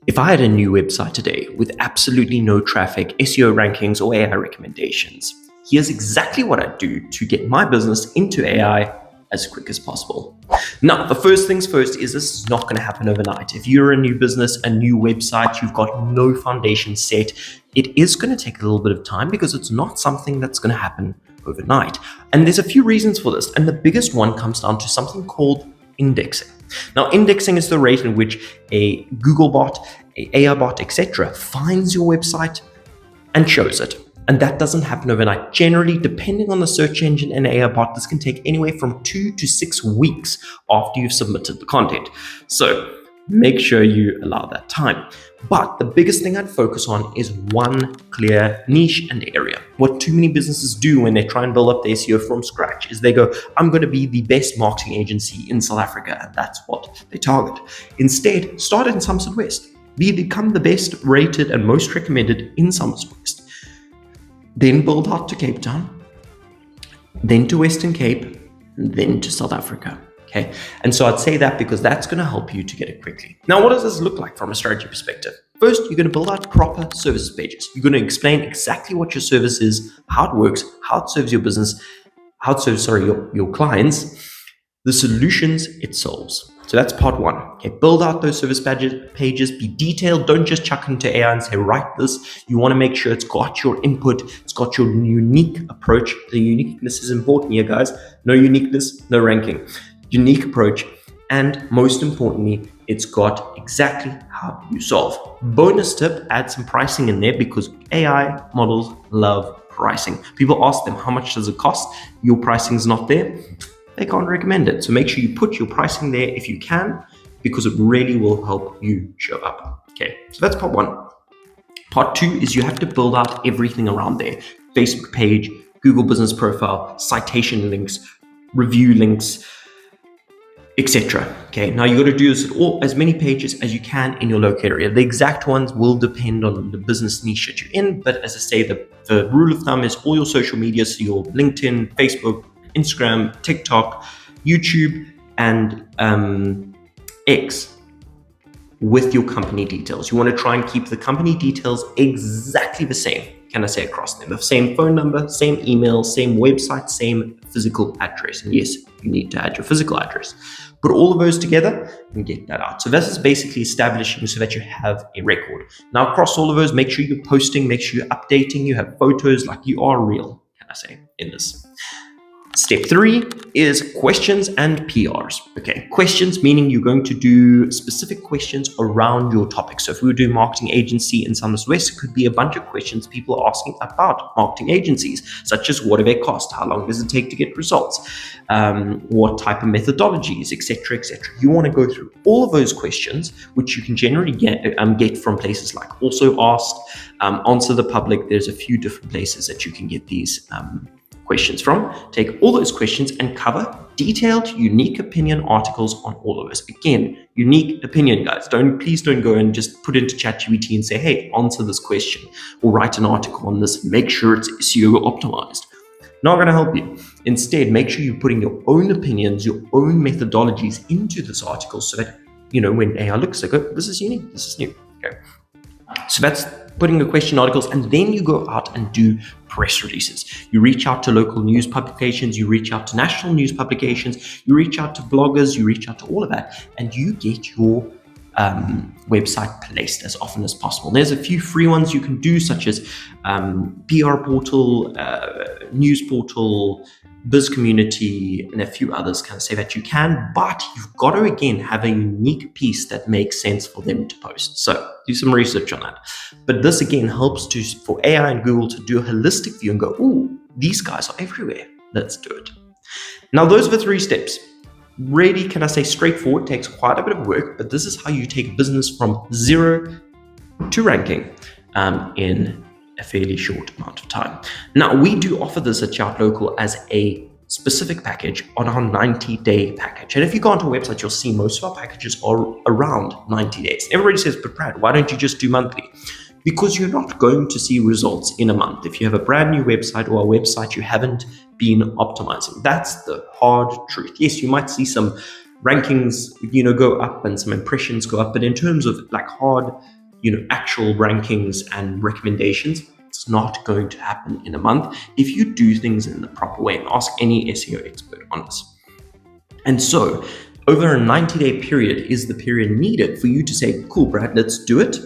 If I had a new website today with absolutely no traffic, SEO rankings, or AI recommendations, here's exactly what I'd do to get my business into AI as quick as possible. Now, the first things first is this is not going to happen overnight. If you're a new business, a new website, you've got no foundation set, it is going to take a little bit of time because it's not something that's going to happen overnight. And there's a few reasons for this. And the biggest one comes down to something called indexing. Now, indexing is the rate in which a Google bot, a AI bot, etc., finds your website and shows it. And that doesn't happen overnight. Generally, depending on the search engine and AI bot, this can take anywhere from 2 to 6 weeks after you've submitted the content. So make sure you allow that time. But the biggest thing I'd focus on is one clear niche and area. What too many businesses do when they try and build up their SEO from scratch is they go, I'm going to be the best marketing agency in South Africa, and that's what they target. Instead, start in Somerset West. Become the best rated and most recommended in Somerset West. Then build out to Cape Town, then to Western Cape, then to South Africa. Okay. And so I'd say that because that's going to help you to get it quickly. Now, what does this look like from a strategy perspective? First, you're going to build out proper services pages. You're going to explain exactly what your service is, how it works, how it serves your business, how it serves, your clients, the solutions it solves. So that's part one. Okay, build out those service pages, be detailed. Don't just chuck into AI and say, write this. You want to make sure it's got your input, it's got your unique approach. The uniqueness is important here, guys. No uniqueness, no ranking. Unique approach, and most importantly, it's got exactly how you solve. Bonus tip, add some pricing in there because AI models love pricing. People ask them, how much does it cost? Your pricing's not there. They can't recommend it. So make sure you put your pricing there if you can, because it really will help you show up. Okay, so that's part one. Part two is you have to build out everything around there. Facebook page, Google business profile, citation links, review links, etc. Okay, now you got to do this at as many pages as you can in your local area. The exact ones will depend on the business niche that you're in, but as I say, the rule of thumb is all your social media, so your LinkedIn, Facebook, Instagram, TikTok, YouTube, and X with your company details. You want to try and keep the company details exactly the same. Can I say across them? The same phone number, same email, same website, same physical address. And yes, you need to add your physical address. Put all of those together and get that out. So this is basically establishing so that you have a record. Now across all of those, make sure you're posting, make sure you're updating, you have photos, like you are real, can I say, in this. Step three is questions and PRs. Okay, questions meaning you're going to do specific questions around your topic. So if we were doing marketing agency in Somerset West, it could be a bunch of questions people are asking about marketing agencies, such as what do they cost? How long does it take to get results? What type of methodologies, etc., etc. You want to go through all of those questions, which you can generally get from places like Also Asked, Answer the Public. There's a few different places that you can get these questions from. Take all those questions and cover detailed, unique opinion articles on all of us. Again, unique opinion, guys. Please don't go and just put into ChatGPT and say, hey, answer this question or write an article on this. Make sure it's SEO optimized. Not going to help you. Instead, make sure you're putting your own opinions, your own methodologies into this article so that, when AI looks, they go, this is unique, this is new. Okay. So that's putting the question articles, and then you go out and do press releases. You reach out to local news publications, you reach out to national news publications, you reach out to bloggers, you reach out to all of that, and you get your website placed as often as possible. There's a few free ones you can do, such as PR Portal, News Portal, Biz Community, and a few others can say that you can, but you've got to, again, have a unique piece that makes sense for them to post. So do some research on that. But this, again, helps for AI and Google to do a holistic view and go, ooh, these guys are everywhere. Let's do it. Now, those are the 3 steps. Really, can I say, straightforward, takes quite a bit of work, but this is how you take business from 0 to ranking in a fairly short amount of time. Now, we do offer this at Shout Local as a specific package on our 90-day package. And if you go onto our website, you'll see most of our packages are around 90 days. Everybody says, but Brad, why don't you just do monthly? Because you're not going to see results in a month. If you have a brand new website or a website you haven't been optimizing, that's the hard truth. Yes, you might see some rankings, go up and some impressions go up. But in terms of like hard, actual rankings and recommendations, it's not going to happen in a month if you do things in the proper way. And ask any SEO expert on this. And so over a 90-day period is the period needed for you to say, cool, Brad, let's do it.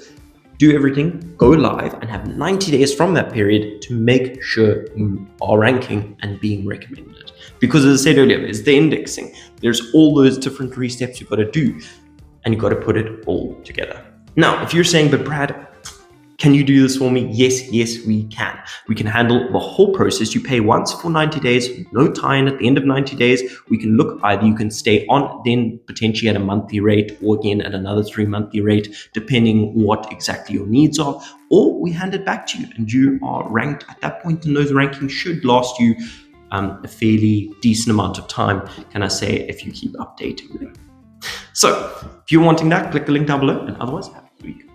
Do everything, go live, and have 90 days from that period to make sure you are ranking and being recommended. Because as I said earlier, there's the indexing. There's all those different 3 steps you've got to do, and you've got to put it all together. Now, if you're saying, but Brad, can you do this for me? Yes, we can. We can handle the whole process. You pay once for 90 days, no tie-in at the end of 90 days. We can look, either you can stay on then potentially at a monthly rate, or again at another 3 monthly rate, depending what exactly your needs are, or we hand it back to you and you are ranked at that point, and those rankings should last you a fairly decent amount of time, can I say, if you keep updating them. So if you're wanting that, click the link down below, and otherwise, have a good week.